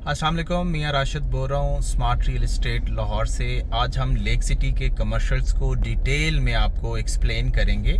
अस्सलाम वालेकुम, मियाँ राशिद बोल रहा हूँ स्मार्ट रियल एस्टेट लाहौर से। आज हम लेक सिटी के कमर्शियल्स को डिटेल में आपको एक्सप्लेन करेंगे।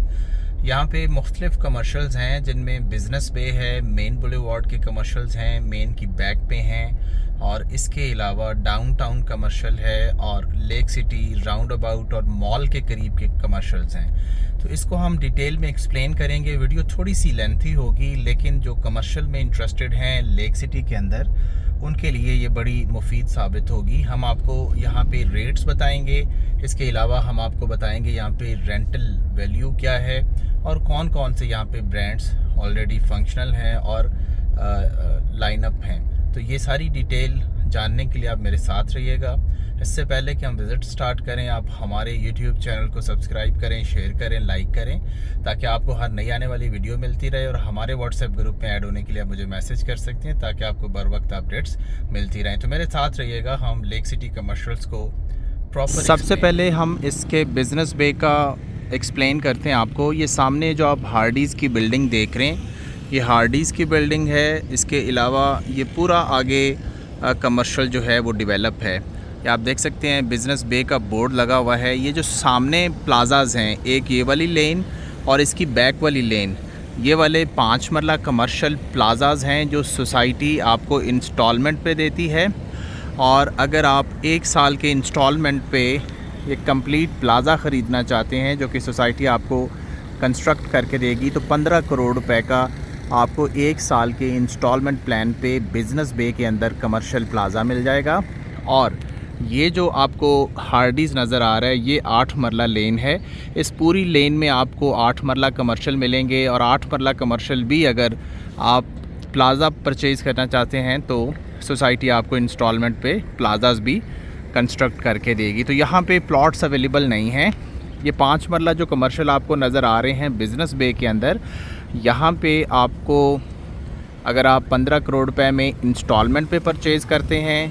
यहाँ पे मुख्तलिफ कमर्शियल्स हैं जिनमें बिज़नेस बे है, मेन बुलेवार्ड के कमर्शियल्स हैं, मेन की बैक पे हैं, और इसके अलावा डाउनटाउन कमर्शियल है और लेक सिटी राउंड अबाउट और मॉल के करीब के कमर्शियल्स हैं। तो इसको हम डिटेल में एक्सप्लेन करेंगे। वीडियो थोड़ी सी लेंथी होगी, लेकिन जो कमर्शियल में इंटरेस्टेड हैं लेक सिटी के अंदर, उनके लिए ये बड़ी मुफीद साबित होगी। हम आपको यहाँ पे रेट्स बताएंगे, इसके अलावा हम आपको बताएंगे यहाँ पे रेंटल वैल्यू क्या है और कौन कौन से यहाँ पे ब्रांड्स ऑलरेडी फंक्शनल हैं और लाइनअप हैं। तो ये सारी डिटेल जानने के लिए आप मेरे साथ रहिएगा। इससे पहले कि हम विज़िट स्टार्ट करें, आप हमारे YouTube चैनल को सब्सक्राइब करें, शेयर करें, लाइक करें, ताकि आपको हर नई आने वाली वीडियो मिलती रहे। और हमारे WhatsApp ग्रुप में ऐड होने के लिए आप मुझे मैसेज कर सकते हैं ताकि आपको बर वक्त अपडेट्स मिलती रहें। तो मेरे साथ रहिएगा, हम लेक सिटी कमर्शियल्स को प्रॉपर। सबसे पहले हम इसके बिज़नेस बे का एक्सप्लेन करते हैं आपको। ये सामने जो आप हार्डीज़ की बिल्डिंग देख रहे हैं, ये हार्डीज़ की बिल्डिंग है। इसके अलावा ये पूरा आगे कमर्शियल जो है वो डेवलप है। ये आप देख सकते हैं बिज़नेस बे का बोर्ड लगा हुआ है। ये जो सामने प्लाजाज हैं, एक ये वाली लेन और इसकी बैक वाली लेन, ये वाले 5 मरला कमर्शियल प्लाजाज हैं जो सोसाइटी आपको इंस्टॉलमेंट पे देती है। और अगर आप 1 साल के इंस्टॉलमेंट पे ये कंप्लीट प्लाज़ा ख़रीदना चाहते हैं जो कि सोसाइटी आपको कंस्ट्रक्ट करके देगी, तो 15 करोड़ रुपए का आपको 1 साल के इंस्टॉलमेंट प्लान पे बिज़नेस बे के अंदर कमर्शियल प्लाज़ा मिल जाएगा। और ये जो आपको हार्डीज़ नज़र आ रहा है, ये 8 मरला लेन है। इस पूरी लेन में आपको 8 मरला कमर्शियल मिलेंगे। और 8 मरला कमर्शियल भी अगर आप प्लाज़ा परचेज़ करना चाहते हैं तो सोसाइटी आपको इंस्टॉलमेंट पे प्लाज़ाज भी कंस्ट्रक्ट करके देगी। तो यहाँ पे प्लॉट्स अवेलेबल नहीं हैं। ये 5 मरला जो कमर्शियल आपको नज़र आ रहे हैं बिज़नेस बे के अंदर, यहाँ पे आपको अगर आप 15 करोड़ रुपए में इंस्टॉलमेंट पे परचेज़ करते हैं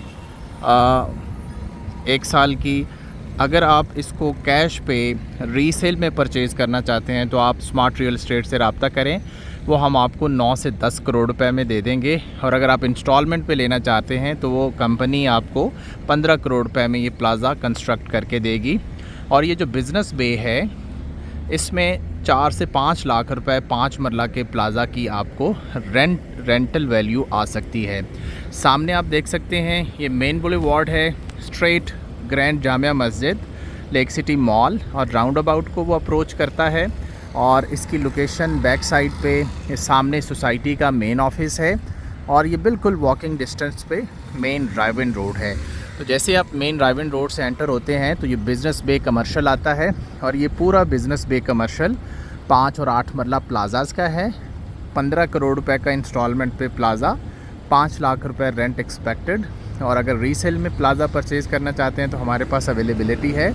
1 साल की, अगर आप इसको कैश पे रीसेल में परचेज़ करना चाहते हैं तो आप स्मार्ट रियल एस्टेट से रब्ता करें, वो हम आपको 9 से 10 करोड़ रुपए में दे देंगे। और अगर आप इंस्टॉलमेंट पे लेना चाहते हैं तो वो कंपनी आपको 15 करोड़ रुपए में ये प्लाज़ा कंस्ट्रक्ट करके देगी। और ये जो बिज़नेस बे है, इसमें 4 से 5 लाख रुपए 5 मरला के प्लाज़ा की आपको रेंटल वैल्यू आ सकती है। सामने आप देख सकते हैं ये मेन बुलेवार्ड है, straight grand Jamia Masjid, lake city mall और राउंड अबाउट को वो अप्रोच करता है। और इसकी लोकेशन बैक साइड पे ये सामने सोसाइटी का मेन ऑफिस है और ये बिल्कुल वॉकिंग डिस्टेंस पे मेन ड्राइव इन रोड है। तो जैसे आप मेन ड्राइव इन रोड से एंटर होते हैं तो ये बिज़नेस बे कमर्शियल आता है। और ये पूरा बिज़नेस बे कमर्शियल 5 और 8 मरला प्लाज़ाज़ का है। 15 करोड़ रुपए का इंस्टॉलमेंट पे प्लाज़ा, 5 लाख रुपए रेंट एक्सपेक्टेड। और अगर रीसेल में प्लाज़ा परचेज़ करना चाहते हैं तो हमारे पास अवेलेबिलिटी है,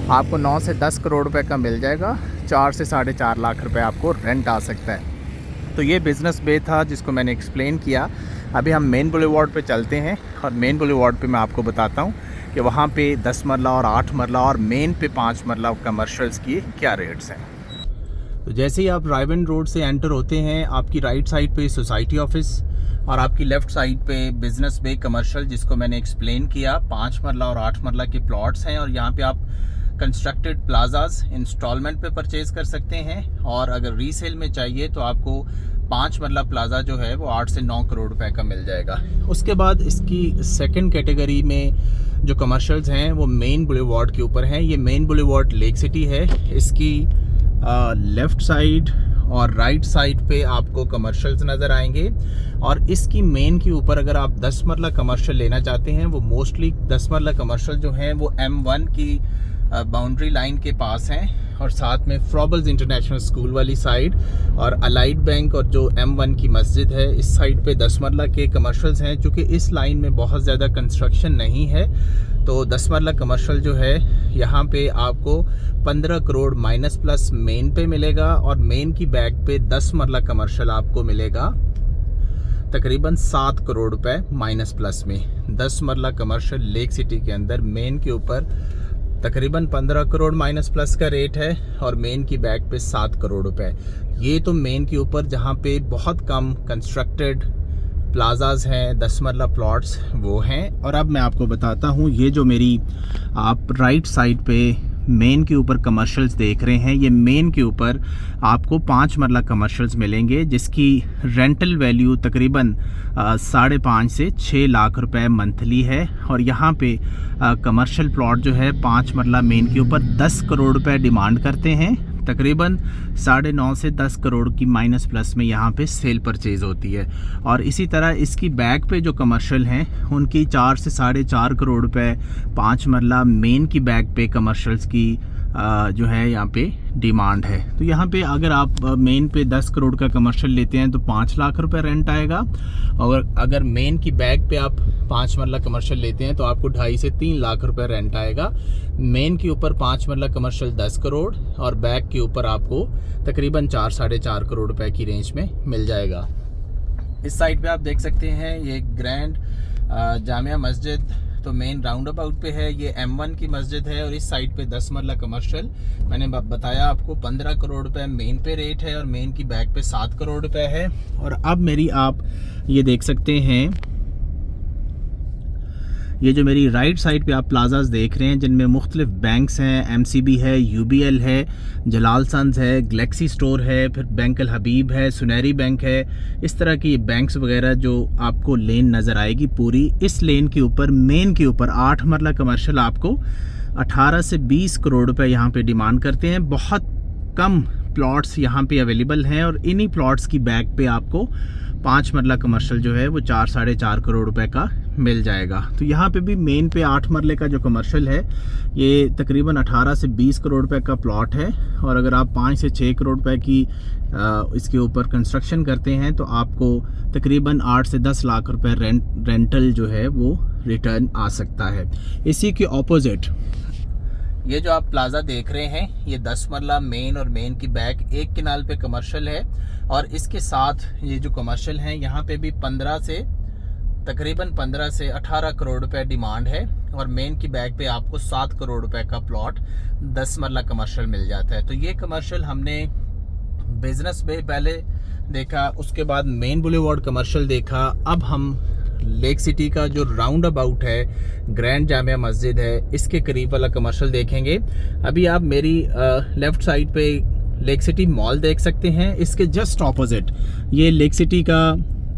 आपको 9 से 10 करोड़ रुपए का मिल जाएगा। 4 से 4.5 लाख रुपए आपको रेंट आ सकता है। तो ये बिज़नेस बे था जिसको मैंने एक्सप्लेन किया। अभी हम मेन बुलेवार्ड पे चलते हैं और मेन बुलेवार्ड पे मैं आपको बताता हूँ कि वहाँ पे 10 मरला और 8 मरला और मेन पे 5 मरला कमर्शियल्स की क्या रेट्स हैं। तो जैसे ही आप ड्राइव इन रोड से एंटर होते हैं, आपकी राइट साइड पे सोसाइटी ऑफिस और आपकी लेफ़्ट साइड पे बिज़नेस बे कमर्शियल, जिसको मैंने एक्सप्लेन किया। 5 मरला और 8 मरला के प्लॉट्स हैं और यहाँ पे आप कंस्ट्रक्टेड प्लाज़ाज इंस्टॉलमेंट पे परचेज़ कर सकते हैं। और अगर रीसेल में चाहिए तो आपको 5 मरला प्लाज़ा जो है वो 8 से 9 करोड़ रुपए का मिल जाएगा। उसके बाद इसकी सेकंड कैटेगरी में जो कमर्शियल्स हैं वो मेन बुलेवार्ड के ऊपर हैं। ये मेन बुलेवार्ड लेक सिटी है। इसकी लेफ़्ट साइड और राइट साइड पे आपको कमर्शियल्स नज़र आएंगे। और इसकी मेन के ऊपर अगर आप 10 मरला कमर्शियल लेना चाहते हैं, वो मोस्टली 10 मरला कमर्शियल जो हैं वो M1 की बाउंड्री लाइन के पास हैं और साथ में फ्रॉबल्स इंटरनेशनल स्कूल वाली साइड और अलाइड बैंक और जो M1 की मस्जिद है, इस साइड पे 10 मरला के कमर्शियल्स हैं। चूँकि इस लाइन में बहुत ज़्यादा कंस्ट्रक्शन नहीं है तो 10 मरला कमर्शियल जो है यहाँ पे आपको 15 करोड़ माइनस प्लस मेन पे मिलेगा। और मेन की बैक पे 10 मरला कमर्शियल आपको मिलेगा तकरीबन 7 करोड़ रुपए माइनस प्लस में। 10 मरला कमर्शियल लेक सिटी के अंदर मेन के ऊपर तकरीबन 15 करोड़ माइनस प्लस का रेट है और मेन की बैक पे 7 करोड़ रुपए। ये तो मेन के ऊपर जहाँ पे बहुत कम कंस्ट्रक्टेड प्लाजाज हैं, 10 मरला प्लॉट्स वो हैं। और अब मैं आपको बताता हूँ, ये जो मेरी आप राइट साइड पे मेन के ऊपर कमर्शियल्स देख रहे हैं, ये मेन के ऊपर आपको 5 मरला कमर्शियल्स मिलेंगे जिसकी रेंटल वैल्यू तकरीबन 5.5 से 6 लाख रुपए मंथली है। और यहाँ पे कमर्शियल प्लॉट जो है 5 मरला मेन के ऊपर 10 करोड़ रुपए डिमांड करते हैं। तकरीबन 9.5 से 10 करोड़ की माइनस प्लस में यहाँ पे सेल परचेज़ होती है। और इसी तरह इसकी बैक पे जो कमर्शियल हैं उनकी 4 से 4.5 करोड़ रुपए 5 मरला मेन की बैक पे कमर्शियल्स की जो है यहाँ पे डिमांड है। तो यहाँ पे अगर आप मेन पे 10 करोड़ का कमर्शियल लेते हैं तो 5 लाख रुपए रेंट आएगा। और अगर मेन की बैक पे आप 5 मरला कमर्शियल लेते हैं तो आपको 2.5 से 3 लाख रुपए रेंट आएगा। मेन के ऊपर 5 मरला कमर्शियल 10 करोड़ और बैक के ऊपर आपको तकरीबन 4-4.5 करोड़ रुपए की रेंज में मिल जाएगा। इस साइड पे आप देख सकते हैं ये ग्रैंड जामिया मस्जिद तो मेन राउंड अबाउट पे है। ये M1 की मस्जिद है और इस साइड पे 10 मरला कमर्शियल, मैंने बताया आपको 15 करोड़ रुपए मेन पे रेट है और मेन की बैक पे 7 करोड़ रुपए है। और अब मेरी आप ये देख सकते हैं, ये जो मेरी राइट साइड पे आप प्लाजाज देख रहे हैं जिनमें मुख्तलिफ बैंक्स हैं, MCB है, UBL है, जलाल सन्स है, गैलेक्सी स्टोर है, फिर बैंक अल हबीब है, सुनहरी बैंक है। इस तरह की बैंक्स वगैरह जो आपको लेन नज़र आएगी पूरी। इस लेन के ऊपर मेन के ऊपर 8 मरला कमर्शियल आपको 18 से 20 करोड़ रुपए यहाँ पे डिमांड करते हैं। बहुत कम प्लॉट्स यहाँ पे अवेलेबल हैं और इन्हीं प्लॉट्स की बैक पे आपको 5 मरला कमर्शियल जो है वो 4-4.5 करोड़ रुपए का मिल जाएगा। तो यहाँ पे भी मेन पे 8 मरले का जो कमर्शियल है ये तकरीबन 18 से 20 करोड़ रुपए का प्लॉट है। और अगर आप 5 से 6 करोड़ रुपए की इसके ऊपर कंस्ट्रक्शन करते हैं तो आपको तकरीबन 8 से 10 लाख रुपए रेंटल जो है वो रिटर्न आ सकता है। इसी के ऑपोजिट ये जो आप प्लाजा देख रहे हैं ये 10 मरला मेन और मेन की बैक एक किनाल पे कमर्शियल है। और इसके साथ ये जो कमर्शियल हैं यहाँ पे भी तकरीबन 15 से 18 करोड़ रुपए डिमांड है। और मेन की बैक पे आपको 7 करोड़ रुपए का प्लॉट 10 मरला कमर्शियल मिल जाता है। तो ये कमर्शियल हमने बिजनेस पे पहले देखा, उसके बाद मेन बुलेवार्ड कमर्शियल देखा। अब हम लेक सिटी का जो राउंड अबाउट है, ग्रैंड जामिया मस्जिद है, इसके करीब वाला कमर्शियल देखेंगे। अभी आप मेरी लेफ्ट साइड पे लेक सिटी मॉल देख सकते हैं। इसके जस्ट ऑपोजिट ये लेक सिटी का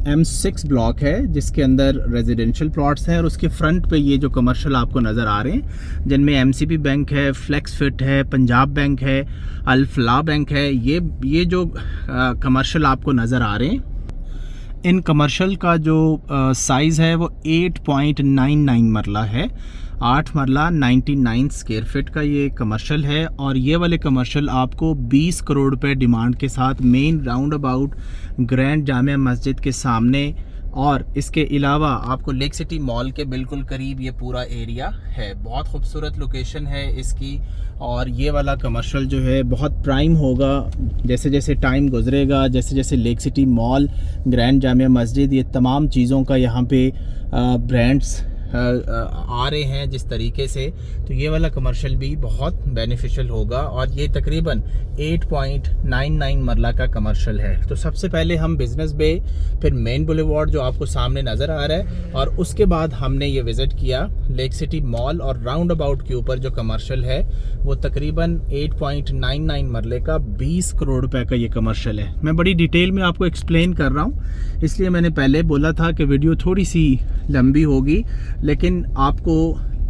M6 ब्लॉक है जिसके अंदर रेजिडेंशियल प्लॉट्स हैं। और उसके फ्रंट पे ये जो कमर्शियल आपको नज़र आ रहे हैं जिनमें MCB बैंक है, फ्लेक्स फिट है, पंजाब बैंक है, अल फलाह बैंक है, ये जो कमर्शियल आपको नज़र आ रहे हैं, इन कमर्शियल का जो साइज़ है वो 8.99 मरला है। 8 मरला 99 स्क्वायर फीट का ये कमर्शियल है। और ये वाले कमर्शियल आपको 20 करोड़ रुपए डिमांड के साथ main round about grand Jamia Masjid के सामने और इसके अलावा आपको लेक सिटी मॉल के बिल्कुल करीब ये पूरा एरिया है। बहुत खूबसूरत लोकेशन है इसकी। और ये वाला कमर्शियल जो है बहुत प्राइम होगा जैसे जैसे टाइम गुजरेगा, जैसे जैसे lake city mall, grand Jamia Masjid, ये तमाम चीज़ों का यहाँ पे ब्रांड्स आ रहे हैं जिस तरीके से, तो ये वाला कमर्शियल भी बहुत बेनिफिशियल होगा। और ये तकरीबन 8.99 मरला का कमर्शियल है। तो सबसे पहले हम बिजनेस बे, फिर मेन बुलेवार्ड जो आपको सामने नज़र आ रहा है, और उसके बाद हमने ये विज़िट किया लेक सिटी मॉल। और राउंड अबाउट के ऊपर जो कमर्शियल है वो तकरीबन 8.99 मरले का 20 करोड़ रुपए का ये कमर्शियल है। मैं बड़ी डिटेल में आपको एक्सप्लेन कर रहा हूँ, इसलिए मैंने पहले बोला था कि वीडियो थोड़ी सी लंबी होगी, लेकिन आपको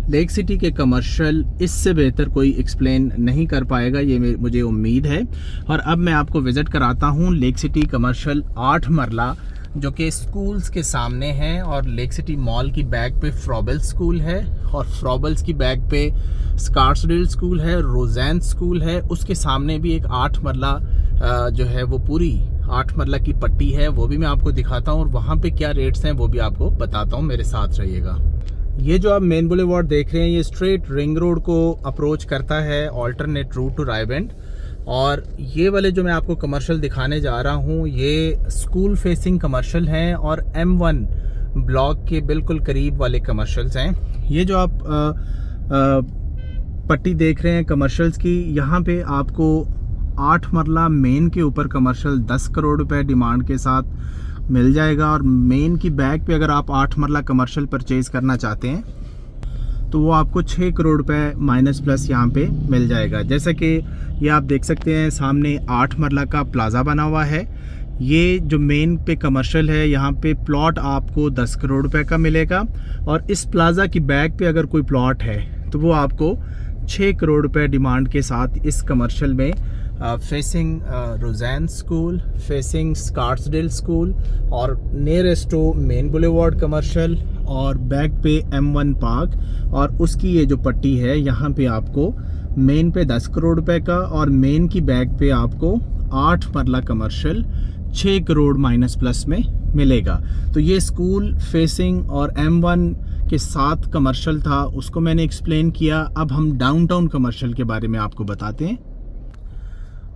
लेक सिटी के कमर्शियल इससे बेहतर कोई एक्सप्लेन नहीं कर पाएगा, ये मुझे उम्मीद है। और अब मैं आपको विज़िट कराता हूँ लेक सिटी कमर्शियल 8 मरला जो कि स्कूल्स के सामने हैं। और लेक सिटी मॉल की बैक पे फ्रॉबल्स स्कूल है और फ्रॉबल्स की बैक पे स्कार्सडेल स्कूल है, रोज़ैन स्कूल है। उसके सामने भी एक 8 मरला जो है वो पूरी 8 मरला की पट्टी है, वो भी मैं आपको दिखाता हूँ और वहाँ पे क्या रेट्स हैं वो भी आपको बताता हूँ, मेरे साथ रहिएगा। ये जो आप मेन बुलेवार्ड देख रहे हैं ये स्ट्रेट रिंग रोड को अप्रोच करता है, ऑल्टरनेट रूट टू रायबेंड। और ये वाले जो मैं आपको कमर्शियल दिखाने जा रहा हूँ ये स्कूल फेसिंग कमर्शियल हैं और M1 ब्लॉक के बिल्कुल करीब वाले कमर्शियल्स हैं। ये जो आप पट्टी देख रहे हैं कमर्शियल्स की, यहाँ पे आपको 8 मरला मेन के ऊपर कमर्शियल 10 करोड़ रुपए डिमांड के साथ मिल जाएगा। और मेन की बैक पे अगर आप 8 मरला कमर्शियल परचेज़ करना चाहते हैं तो वो आपको 6 करोड़ रुपए माइनस प्लस यहाँ पे मिल जाएगा। जैसा कि ये आप देख सकते हैं सामने 8 मरला का प्लाज़ा बना हुआ है। ये जो मेन पे कमर्शियल है यहाँ पे प्लॉट आपको 10 करोड़ रुपए का मिलेगा। और इस प्लाज़ा की बैक पे अगर कोई प्लॉट है तो वो आपको 6 करोड़ रुपए डिमांड के साथ इस कमर्शियल में facing Rosanne school, facing Scottsdale school और nearest to main boulevard commercial और बैक पे M1 पार्क और उसकी ये जो पट्टी है यहाँ पे आपको मेन पे 10 करोड़ रुपए का और मेन की बैक पे आपको 8 मरला कमर्शियल 6 करोड़ माइनस प्लस में मिलेगा। तो ये स्कूल फेसिंग और M1 के साथ कमर्शियल था, उसको मैंने एक्सप्लेन किया। अब हम डाउनटाउन कमर्शियल के बारे में आपको बताते हैं।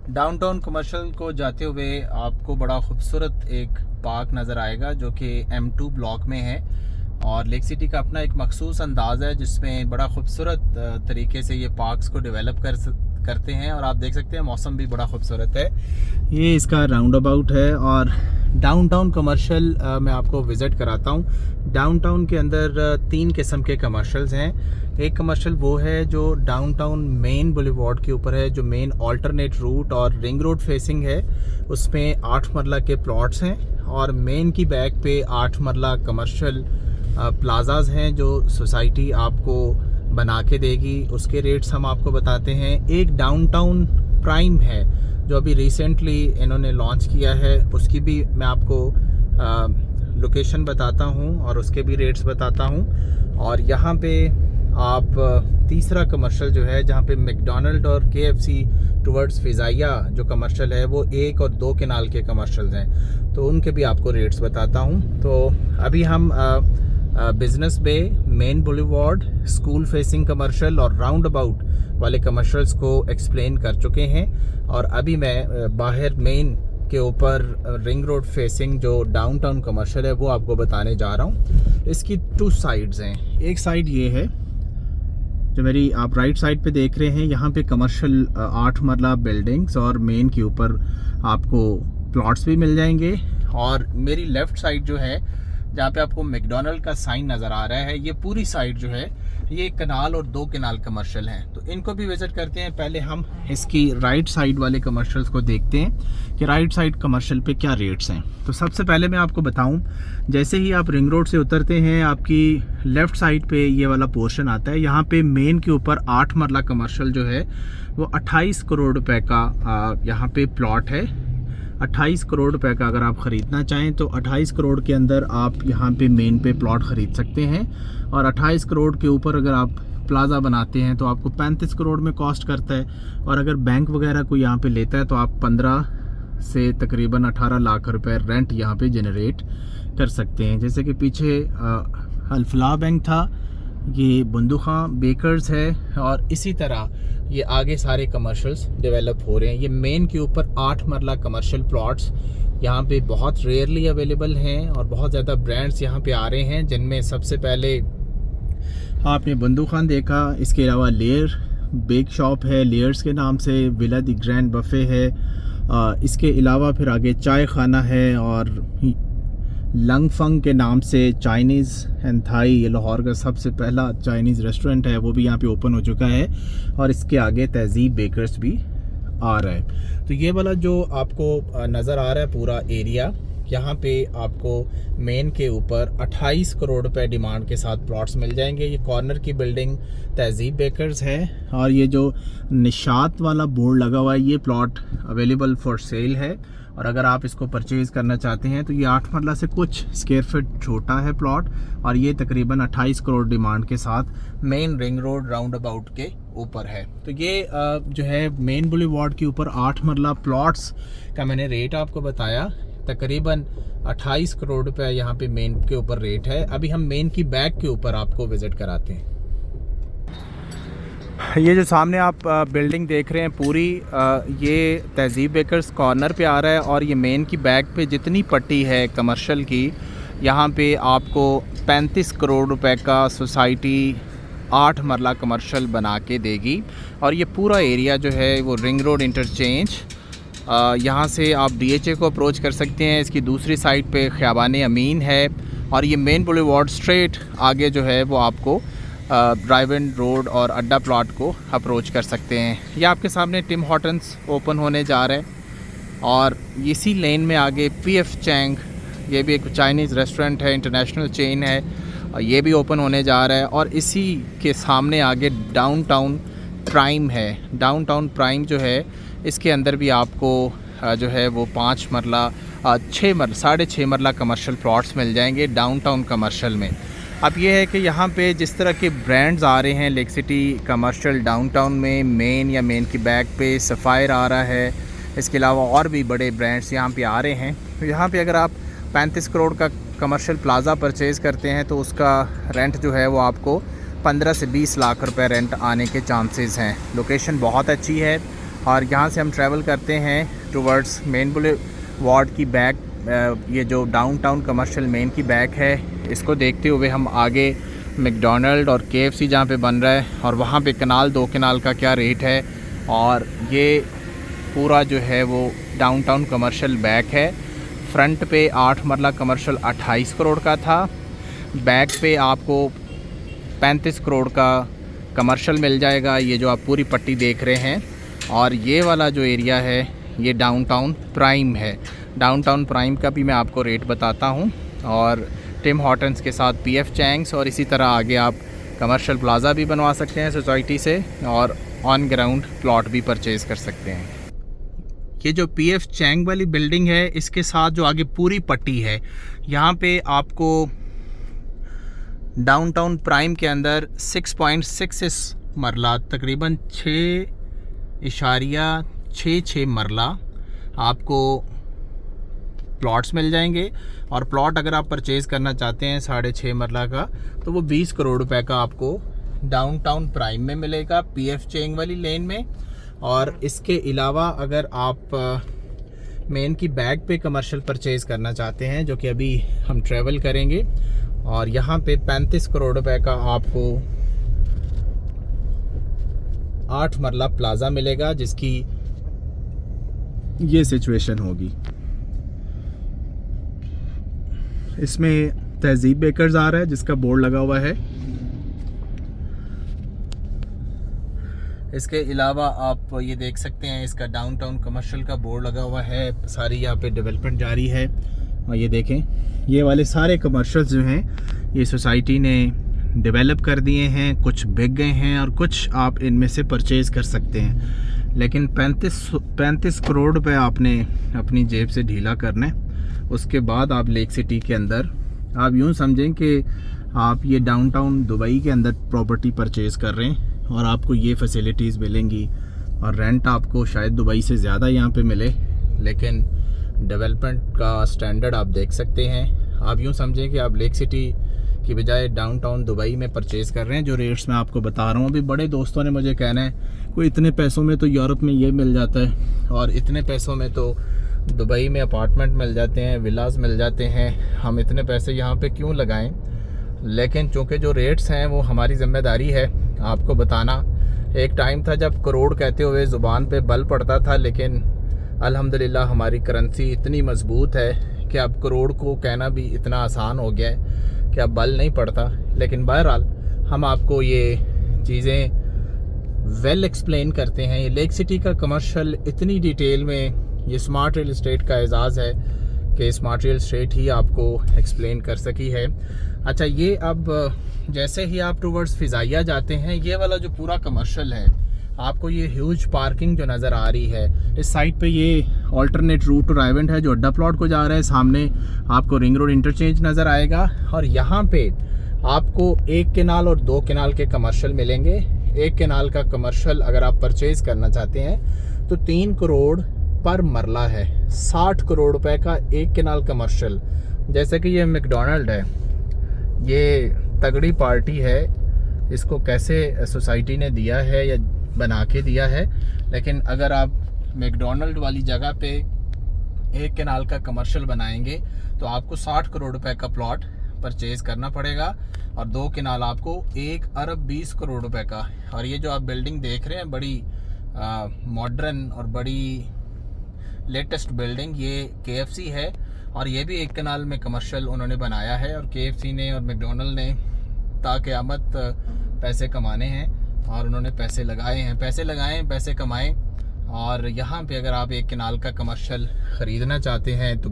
डाउनटाउन कमर्शियल को जाते हुए आपको बड़ा खूबसूरत एक पार्क नज़र आएगा जो कि M2 ब्लॉक में है और लेक सिटी का अपना एक मखसूस अंदाज़ है जिसमें बड़ा खूबसूरत तरीके से ये पार्क्स को डेवलप करते हैं। और आप देख सकते हैं मौसम भी बड़ा खूबसूरत है। ये इसका राउंड अबाउट है और डाउनटाउन कमर्शियल मैं आपको विज़िट कराता हूँ। डाउनटाउन के अंदर 3 किस्म के कमर्शियल्स हैं। एक कमर्शियल वो है जो डाउनटाउन मेन बुलेवार्ड के ऊपर है, जो मेन ऑल्टरनेट रूट और रिंग रोड फेसिंग है। उसमें 8 मरला के प्लॉट्स हैं और मेन की बैक पे 8 मरला कमर्शियल प्लाजाज हैं जो सोसाइटी आपको बना के देगी। उसके रेट्स हम आपको बताते हैं। एक डाउनटाउन प्राइम है जो अभी रिसेंटली इन्होंने लॉन्च किया है, उसकी भी मैं आपको लोकेशन बताता हूँ और उसके भी रेट्स बताता हूँ। और यहाँ पे आप तीसरा कमर्शियल जो है जहाँ पे मैकडॉनल्ड और KFC टुवर्ड्स फिजाइया जो कमर्शियल है वो 1 और 2 केनाल के कमर्शियल्स हैं, तो उनके भी आपको रेट्स बताता हूँ। तो अभी हम business bay, main boulevard, school facing commercial और राउंड अबाउट वाले कमर्शियल्स को एक्सप्लेन कर चुके हैं और अभी मैं बाहर मेन के ऊपर रिंग रोड फेसिंग जो डाउनटाउन कमर्शियल है वो आपको बताने जा रहा हूँ। इसकी 2 साइड्स हैं। एक साइड ये है जो मेरी आप राइट साइड पे देख रहे हैं, यहाँ पे कमर्शियल 8 मरला बिल्डिंग्स और मेन के ऊपर आपको प्लॉट्स भी मिल जाएंगे। और मेरी लेफ़्ट साइड जो है जहाँ पे आपको मैकडॉनल्ड का साइन नज़र आ रहा है, ये पूरी साइड जो है ये 1 कनाल और 2 कनाल कमर्शियल हैं, तो इनको भी विज़िट करते हैं। पहले हम इसकी राइट साइड वाले कमर्शियल्स को देखते हैं कि राइट साइड कमर्शियल पे क्या रेट्स हैं। तो सबसे पहले मैं आपको बताऊं, जैसे ही आप रिंग रोड से उतरते हैं आपकी लेफ़्ट साइड पे ये वाला पोर्शन आता है। यहाँ पे मेन के ऊपर 8 मरला कमर्शियल जो है वो 28 करोड़ रुपए का यहाँ पे प्लॉट है। 28 करोड़ रुपए का अगर आप ख़रीदना चाहें तो 28 करोड़ के अंदर आप यहाँ पे मेन पे प्लॉट ख़रीद सकते हैं। और 28 करोड़ के ऊपर अगर आप प्लाज़ा बनाते हैं तो आपको 35 करोड़ में कॉस्ट करता है। और अगर बैंक वगैरह को यहाँ पे लेता है तो आप 15 से तकरीबन 18 लाख रुपए रेंट यहाँ पे जनरेट कर सकते हैं। जैसे कि पीछे अल्फलाह बैंक था, ये बंदूखां बेकर्स है और इसी तरह ये आगे सारे कमर्शियल्स डेवलप हो रहे हैं। ये मेन के ऊपर 8 मरला कमर्शियल प्लॉट्स यहाँ पे बहुत रेयरली अवेलेबल हैं और बहुत ज़्यादा ब्रांड्स यहाँ पे आ रहे हैं, जिनमें सबसे पहले आपने बंदूखान देखा। इसके अलावा लेयर बेक शॉप है, लेयर्स के नाम से, विला द ग्रैंड बफे है। इसके अलावा फिर आगे चाय खाना है और लंगफंग के नाम से चाइनीज़ एंड थाई, ये लाहौर का सबसे पहला चाइनीज़ रेस्टोरेंट है, वो भी यहाँ पे ओपन हो चुका है। और इसके आगे तहज़ीब बेकर्स भी आ रहा है। तो ये वाला जो आपको नज़र आ रहा है पूरा एरिया, यहाँ पे आपको मेन के ऊपर 28 करोड़ रुपए डिमांड के साथ प्लॉट्स मिल जाएंगे। ये कॉर्नर की बिल्डिंग तहज़ीब बेकर्स है और ये जो निशात वाला बोर्ड लगा हुआ है ये प्लॉट अवेलेबल फॉर सेल है। और अगर आप इसको परचेज़ करना चाहते हैं तो ये 8 मरला से कुछ स्क्वायर फीट छोटा है प्लॉट और ये तकरीबन 28 करोड़ डिमांड के साथ main ring road round about के ऊपर है। तो ये जो है मेन बुलेवार्ड के ऊपर 8 मरला प्लॉट्स का मैंने रेट आपको बताया, तकरीबन 28 करोड़ रुपए यहाँ पे मेन के ऊपर रेट है। अभी हम मेन की बैक के ऊपर आपको विज़िट कराते हैं। ये जो सामने आप बिल्डिंग देख रहे हैं पूरी, ये तहज़ीब बेकर्स कॉर्नर पे आ रहा है और ये मेन की बैक पे जितनी पट्टी है कमर्शियल की, यहाँ पे आपको 35 करोड़ रुपए का सोसाइटी 8 मरला कमर्शियल बना के देगी। और ये पूरा एरिया जो है वो रिंग रोड इंटरचेंज यहाँ से आप DHA को अप्रोच कर सकते हैं। इसकी दूसरी साइड पे ख़ियाबान अमीन है और ये मेन बुलेवार्ड स्ट्रेट आगे जो है वो आपको ड्राइव-इन रोड और अड्डा प्लॉट को अप्रोच कर सकते हैं। ये आपके सामने टिम हॉर्टन्स ओपन होने जा रहा है और इसी लेन में आगे PF चैंग, ये भी एक चाइनीज़ रेस्टोरेंट है, इंटरनेशनल चेन है, और ये भी ओपन होने जा रहा है। और इसी के सामने आगे डाउनटाउन प्राइम है। डाउनटाउन प्राइम जो है इसके अंदर भी आपको जो है वो 5 मरला 6.5 मरला कमर्शियल प्लॉट्स मिल जाएंगे डाउनटाउन कमर्शियल में। अब ये है कि यहाँ पे जिस तरह के ब्रांड्स आ रहे हैं लेक सिटी कमर्शियल डाउनटाउन में, मेन या मेन की बैक पे सफ़ायर आ रहा है, इसके अलावा और भी बड़े ब्रांड्स यहाँ पे आ रहे हैं। तो यहाँ पे अगर आप 35 करोड़ का कमर्शियल प्लाज़ा परचेज़ करते हैं तो उसका रेंट जो है वो आपको 15 से 20 लाख रुपए रेंट आने के चांसेस हैं। लोकेशन बहुत अच्छी है और यहाँ से हम ट्रैवल करते हैं टुवर्ड्स मेन बुलेवार्ड की बैक, ये जो डाउनटाउन कमर्शियल मेन की बैक है, इसको देखते हुए हम आगे मैकडॉनल्ड और KFC जहाँ पे बन रहा है और वहाँ पे कनाल 2 कनाल का क्या रेट है। और ये पूरा जो है वो डाउनटाउन कमर्शियल बैक है। फ्रंट पे 8 मरला कमर्शियल 28 करोड़ का था, बैक पे आपको 35 करोड़ का कमर्शियल मिल जाएगा, ये जो आप पूरी पट्टी देख रहे हैं। और ये वाला जो एरिया है ये डाउनटाउन प्राइम है। डाउनटाउन प्राइम का भी मैं आपको रेट बताता हूँ, और टिम हॉर्टन्स के साथ PF चैंग्स, और इसी तरह आगे आप कमर्शियल प्लाज़ा भी बनवा सकते हैं सोसाइटी से और ऑन ग्राउंड प्लॉट भी परचेज़ कर सकते हैं। ये जो PF चैंग वाली बिल्डिंग है इसके साथ जो आगे पूरी पट्टी है, यहाँ पे आपको डाउनटाउन प्राइम के अंदर 6.66 मरला, तकरीबन 6.66 मरला आपको प्लॉट्स मिल जाएंगे। और प्लॉट अगर आप परचेज़ करना चाहते हैं 6.5 मरला का तो वो 20 करोड़ रुपए का आपको डाउनटाउन प्राइम में मिलेगा PF चैंग वाली लेन में। और इसके अलावा अगर आप मेन की बैक पे कमर्शियल परचेज़ करना चाहते हैं, जो कि अभी हम ट्रैवल करेंगे, और यहाँ पे 35 करोड़ रुपए का आपको 8 मरला प्लाज़ा मिलेगा, जिसकी ये सिचुएशन होगी। इसमें तहजीब बेकर्स आ रहा है जिसका बोर्ड लगा हुआ है। इसके अलावा आप ये देख सकते हैं इसका डाउनटाउन कमर्शियल का बोर्ड लगा हुआ है। सारी यहाँ पे डेवलपमेंट जारी है और ये देखें, ये वाले सारे कमर्शियल्स जो हैं ये सोसाइटी ने डेवलप कर दिए हैं, कुछ बिक गए हैं और कुछ आप इनमें से परचेज़ कर सकते हैं। लेकिन 35 करोड़ रुपए आपने अपनी जेब से ढीला करना है। उसके बाद आप लेक सिटी के अंदर, आप यूँ समझें कि आप ये डाउनटाउन दुबई के अंदर प्रॉपर्टी परचेज़ कर रहे हैं और आपको ये फैसिलिटीज़ मिलेंगी और रेंट आपको शायद दुबई से ज़्यादा यहाँ पे मिले, लेकिन डेवलपमेंट का स्टैंडर्ड आप देख सकते हैं। आप यूँ समझें कि आप लेक सिटी की बजाय डाउनटाउन दुबई में परचेज़ कर रहे हैं। जो रेट्स मैं आपको बता रहा हूँ, अभी बड़े दोस्तों ने मुझे कहना है कोई इतने पैसों में तो यूरोप में ये मिल जाता है और इतने पैसों में तो दुबई में अपार्टमेंट मिल जाते हैं, विलास मिल जाते हैं, हम इतने पैसे यहाँ पे क्यों लगाएं। लेकिन चूँकि जो रेट्स हैं वो हमारी ज़िम्मेदारी है आपको बताना। एक टाइम था जब करोड़ कहते हुए ज़ुबान पे बल पड़ता था, लेकिन अल्हम्दुलिल्लाह हमारी करेंसी इतनी मजबूत है कि अब करोड़ को कहना भी इतना आसान हो गया है कि अब बल नहीं पड़ता। लेकिन बहरहाल हम आपको ये चीज़ें वेल एक्सप्लेन करते हैं। ये लेक सिटी का कमर्शियल इतनी डिटेल में, ये स्मार्ट रियल एस्टेट का एजाज़ है कि स्मार्ट रियल एस्टेट ही आपको एक्सप्लेन कर सकी है। अच्छा, ये अब जैसे ही आप टूवर्ड्स फिजाइया जाते हैं, ये वाला जो पूरा कमर्शियल है, आपको ये ह्यूज पार्किंग जो नज़र आ रही है, इस साइड पे ये अल्टरनेट रूट ड्राइव-इन है जो अड्डा प्लॉट को जा रहा है। सामने आपको रिंग रोड इंटरचेंज नज़र आएगा और यहाँ पे आपको 1 केनाल और 2 केनाल के कमर्शियल मिलेंगे। 1 केनाल का कमर्शियल अगर आप परचेज़ करना चाहते हैं तो 3 करोड़ पर मरला है। 60 करोड़ रुपए का 1 केनाल कमर्शियल। जैसे कि ये मैकडॉनल्ड है, ये तगड़ी पार्टी है, इसको कैसे सोसाइटी ने दिया है या बना के दिया है, लेकिन अगर आप मैकडॉनल्ड वाली जगह पे 1 केनाल का कमर्शियल बनाएंगे तो आपको 60 करोड़ रुपए का प्लॉट परचेज़ करना पड़ेगा और 2 केनाल आपको 1 अरब 20 करोड़ रुपए का। और ये जो आप बिल्डिंग देख रहे हैं बड़ी मॉडर्न और बड़ी लेटेस्ट बिल्डिंग ये KFC है और ये भी एक कनाल में कमर्शियल उन्होंने बनाया है। और KFC ने और मैकडोनल्ड ने ताक़यामत पैसे कमाने हैं और उन्होंने पैसे लगाए, पैसे कमाए। और यहाँ पे अगर आप एक कनाल का कमर्शियल ख़रीदना चाहते हैं तो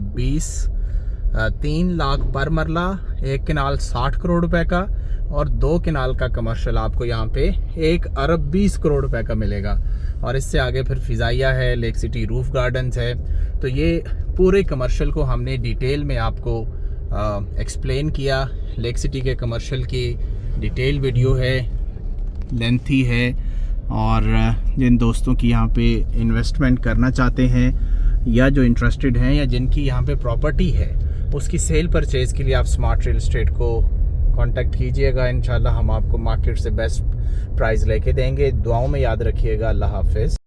3 लाख पर मरला, एक कनाल 60 करोड़ रुपए का, और 2 कनाल का कमर्शियल आपको यहाँ पे 1 अरब 20 करोड़ रुपए का मिलेगा। और इससे आगे फिर फ़िज़ाइया है, लेक सिटी रूफ गार्डन्स है। तो ये पूरे कमर्शियल को हमने डिटेल में आपको एक्सप्लेन किया। लेक सिटी के कमर्शियल की डिटेल वीडियो है, लेंथी है। और जिन दोस्तों की यहाँ पे इन्वेस्टमेंट करना चाहते हैं या जो इंटरेस्टेड हैं या जिनकी यहाँ पे प्रॉपर्टी है, उसकी सेल परचेज़ के लिए आप स्मार्ट रियल एस्टेट को कांटेक्ट कीजिएगा। इंशाल्लाह हम आपको मार्केट से बेस्ट प्राइस लेके देंगे। दुआओं में याद रखिएगा। अल्लाह हाफिज़।